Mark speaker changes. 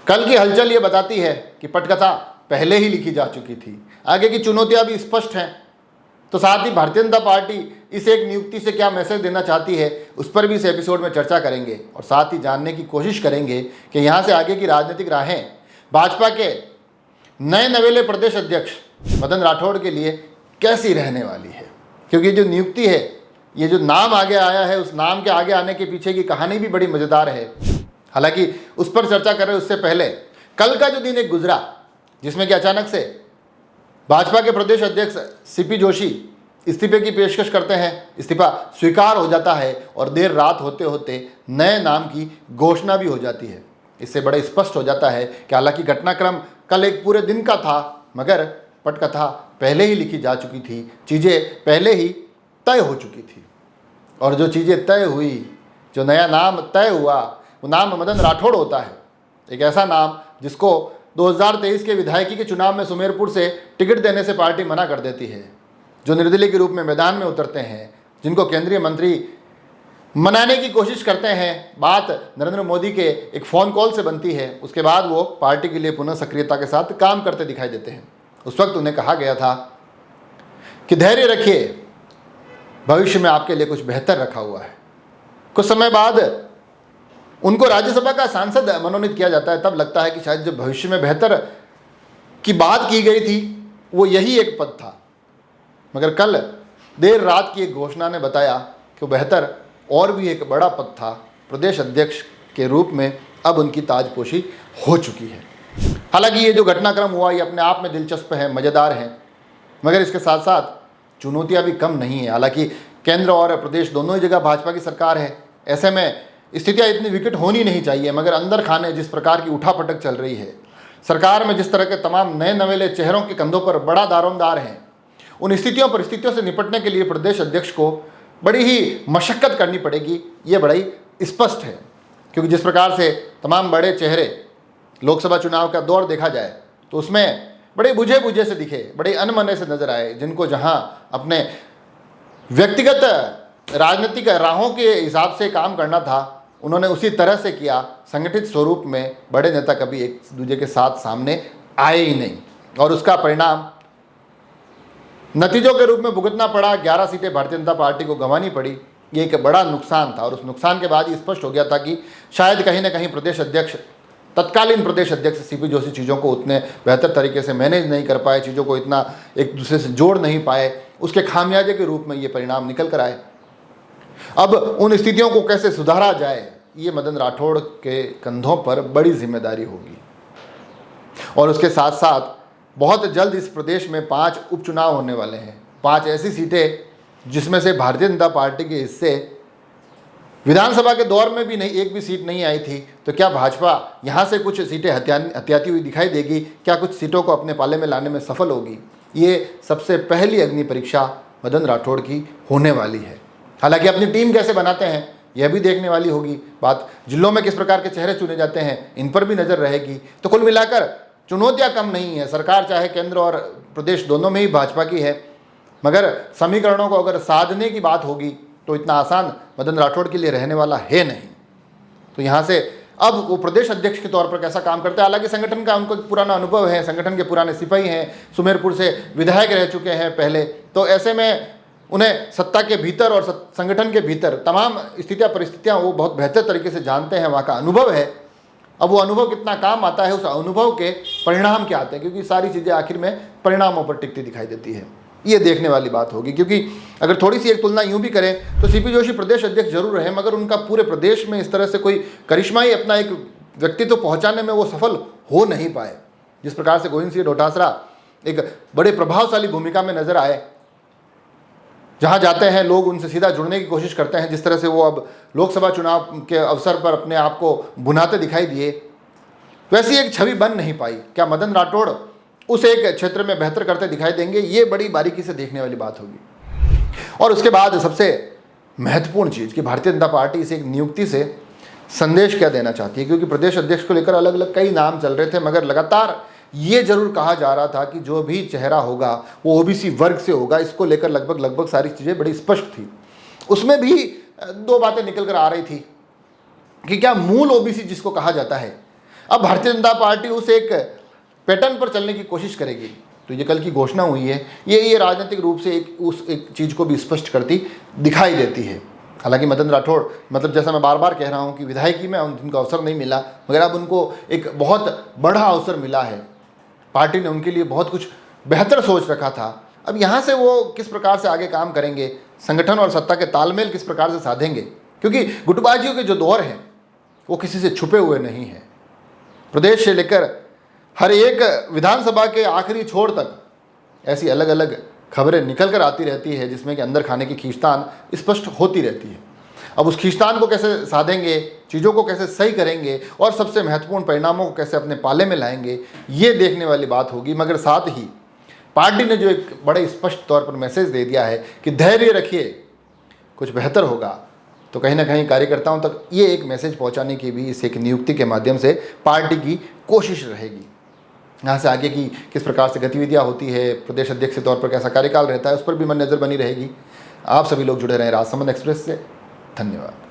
Speaker 1: कल की हलचल ये बताती है कि पटकथा पहले ही लिखी जा चुकी थी। आगे की चुनौतियां भी स्पष्ट हैं। तो साथ ही भारतीय जनता पार्टी इस एक नियुक्ति से क्या मैसेज देना चाहती है, उस पर भी इस एपिसोड में चर्चा करेंगे और साथ ही जानने की कोशिश करेंगे कि यहाँ से आगे की राजनीतिक राहें भाजपा के नए नवेले प्रदेश अध्यक्ष मदन राठौड़ के लिए कैसी रहने वाली है। क्योंकि जो नियुक्ति है, ये जो नाम आगे आया है, उस नाम के आगे आने के पीछे की कहानी भी बड़ी मज़ेदार है। हालांकि उस पर चर्चा कर रहे उससे पहले कल का जो दिन एक गुजरा, जिसमें कि अचानक से भाजपा के प्रदेश अध्यक्ष सीपी जोशी इस्तीफे की पेशकश करते हैं, इस्तीफा स्वीकार हो जाता है और देर रात होते होते नए नाम की घोषणा भी हो जाती है। इससे बड़े स्पष्ट हो जाता है कि हालांकि घटनाक्रम कल एक पूरे दिन का था, मगर पटकथा पहले ही लिखी जा चुकी थी, चीज़ें पहले ही तय हो चुकी थी। और जो चीज़ें तय हुई, जो नया नाम तय हुआ, वो नाम मदन राठौड़ होता है। एक ऐसा नाम जिसको 2023 के विधायकी के चुनाव में सुमेरपुर से टिकट देने से पार्टी मना कर देती है, जो निर्दलीय के रूप में मैदान में उतरते हैं, जिनको केंद्रीय मंत्री मनाने की कोशिश करते हैं। बात नरेंद्र मोदी के एक फ़ोन कॉल से बनती है, उसके बाद वो पार्टी के लिए पुनः सक्रियता के साथ काम करते दिखाई देते हैं। उस वक्त उन्हें कहा गया था कि धैर्य रखिए, भविष्य में आपके लिए कुछ बेहतर रखा हुआ है। कुछ समय बाद उनको राज्यसभा का सांसद मनोनीत किया जाता है। तब लगता है कि शायद जो भविष्य में बेहतर की बात की गई थी, वो यही एक पद था। मगर कल देर रात की एक घोषणा ने बताया कि बेहतर और भी एक बड़ा पद था। प्रदेश अध्यक्ष के रूप में अब उनकी ताजपोशी हो चुकी है। हालांकि ये जो घटनाक्रम हुआ, ये अपने आप में दिलचस्प है, मज़ेदार है, मगर इसके साथ साथ चुनौतियां भी कम नहीं है। हालांकि केंद्र और प्रदेश दोनों ही जगह भाजपा की सरकार है। ऐसे में स्थितियां इतनी विकट होनी नहीं चाहिए, मगर अंदर खाने जिस प्रकार की उठापटक चल रही है, सरकार में जिस तरह के तमाम नए नवेले चेहरों के कंधों पर बड़ा दारोमदार हैं, उन परिस्थितियों से निपटने के लिए प्रदेश अध्यक्ष को बड़ी ही मशक्क़त करनी पड़ेगी। ये बड़ा ही स्पष्ट है। क्योंकि जिस प्रकार से तमाम बड़े चेहरे लोकसभा चुनाव का दौर देखा जाए, तो उसमें बड़े बुझे बुझे से दिखे, बड़े अनमने से नजर आए, जिनको जहां अपने व्यक्तिगत राजनीतिक राहों के हिसाब से काम करना था, उन्होंने उसी तरह से किया। संगठित स्वरूप में बड़े नेता कभी एक दूसरे के साथ सामने आए ही नहीं, और उसका परिणाम नतीजों के रूप में भुगतना पड़ा। 11 सीटें भारतीय जनता पार्टी को गंवानी पड़ी। ये एक बड़ा नुकसान था, और उस नुकसान के बाद ही स्पष्ट हो गया था कि शायद कहीं ना कहीं तत्कालीन प्रदेश अध्यक्ष सीपी जोशी चीज़ों को उतने बेहतर तरीके से मैनेज नहीं कर पाए, चीज़ों को इतना एक दूसरे से जोड़ नहीं पाए। उसके खामियाजे के रूप में ये परिणाम निकल कर आए। अब उन स्थितियों को कैसे सुधारा जाए, ये मदन राठौड़ के कंधों पर बड़ी जिम्मेदारी होगी। और उसके साथ साथ बहुत जल्द इस प्रदेश में 5 उपचुनाव होने वाले हैं। 5 ऐसी सीटें जिसमें से भारतीय जनता पार्टी के हिस्से विधानसभा के दौर में भी नहीं, एक भी सीट नहीं आई थी। तो क्या भाजपा यहाँ से कुछ सीटें हथियाती हुई दिखाई देगी? क्या कुछ सीटों को अपने पाले में लाने में सफल होगी? ये सबसे पहली अग्नि परीक्षा मदन राठौड़ की होने वाली है। हालांकि अपनी टीम कैसे बनाते हैं, यह भी देखने वाली होगी बात। जिलों में किस प्रकार के चेहरे चुने जाते हैं, इन पर भी नज़र रहेगी। तो कुल मिलाकर चुनौतियाँ कम नहीं है। सरकार चाहे केंद्र और प्रदेश दोनों में ही भाजपा की है, मगर समीकरणों को अगर साधने की बात होगी तो इतना आसान मदन राठौड़ के लिए रहने वाला है नहीं। तो यहाँ से अब वो प्रदेश अध्यक्ष के तौर पर कैसा काम करते हैं। हालांकि संगठन का उनको पुराना अनुभव है, संगठन के पुराने सिपाही हैं, सुमेरपुर से विधायक रह चुके हैं पहले। तो ऐसे में उन्हें सत्ता के भीतर और संगठन के भीतर तमाम परिस्थितियाँ वो बहुत बेहतर तरीके से जानते हैं, वहाँ का अनुभव है। अब वो अनुभव कितना काम आता है, उस अनुभव के परिणाम क्या आते हैं, क्योंकि सारी चीज़ें आखिर में परिणामों पर टिकती दिखाई देती है। ये देखने वाली बात होगी। क्योंकि अगर थोड़ी सी एक तुलना यूं भी करें तो सीपी जोशी प्रदेश अध्यक्ष जरूर रहे, मगर उनका पूरे प्रदेश में इस तरह से कोई करिश्माई अपना एक व्यक्तित्व पहुंचाने में वो सफल हो नहीं पाए। जिस प्रकार से गोविंद सिंह डोटासरा एक बड़े प्रभावशाली भूमिका में नजर आए, जहां जाते हैं लोग उनसे सीधा जुड़ने की कोशिश करते हैं। जिस तरह से वो अब लोकसभा चुनाव के अवसर पर अपने आप को बुनाते दिखाई दिए, वैसी एक छवि बन नहीं पाई। क्या मदन राठौड़ उस एक क्षेत्र में बेहतर करते दिखाई देंगे? ये बड़ी बारीकी से देखने वाली बात होगी। और उसके बाद सबसे महत्वपूर्ण चीज़ कि भारतीय जनता पार्टी इस एक नियुक्ति से संदेश क्या देना चाहती है। क्योंकि प्रदेश अध्यक्ष को लेकर अलग अलग कई नाम चल रहे थे, मगर लगातार ये जरूर कहा जा रहा था कि जो भी चेहरा होगा वो ओबीसी वर्ग से होगा। इसको लेकर लगभग सारी चीज़ें बड़ी स्पष्ट थी। उसमें भी 2 बातें निकल कर आ रही थी कि क्या मूल ओबीसी जिसको कहा जाता है, अब भारतीय जनता पार्टी उस एक पैटर्न पर चलने की कोशिश करेगी। तो ये कल की घोषणा हुई है, ये राजनीतिक रूप से एक चीज़ को भी स्पष्ट करती दिखाई देती है। हालांकि मदन राठौड़, मतलब जैसा मैं बार बार कह रहा हूँ कि विधायकी में उनको अवसर नहीं मिला, मगर अब उनको एक बहुत बड़ा अवसर मिला है। पार्टी ने उनके लिए बहुत कुछ बेहतर सोच रखा था। अब यहाँ से वो किस प्रकार से आगे काम करेंगे, संगठन और सत्ता के तालमेल किस प्रकार से साधेंगे, क्योंकि गुटबाजियों के जो दौर हैं वो किसी से छुपे हुए नहीं हैं। प्रदेश से लेकर हर एक विधानसभा के आखिरी छोर तक ऐसी अलग अलग खबरें निकल कर आती रहती है, जिसमें कि अंदर खाने की खींचतान स्पष्ट होती रहती है। अब उस खींचतान को कैसे साधेंगे, चीज़ों को कैसे सही करेंगे और सबसे महत्वपूर्ण परिणामों को कैसे अपने पाले में लाएंगे, ये देखने वाली बात होगी। मगर साथ ही पार्टी ने जो एक बड़े स्पष्ट तौर पर मैसेज दे दिया है कि धैर्य रखिए, कुछ बेहतर होगा, तो कहीं ना कहीं कार्यकर्ताओं तक ये एक मैसेज पहुंचाने की भी इस एक नियुक्ति के माध्यम से पार्टी की कोशिश रहेगी। यहाँ से आगे की किस प्रकार से गतिविधियाँ होती है, प्रदेश अध्यक्ष के तौर पर कैसा कार्यकाल रहता है, उस पर भी मन नज़र बनी रहेगी। आप सभी लोग जुड़े रहें राजसमंद एक्सप्रेस से। धन्यवाद।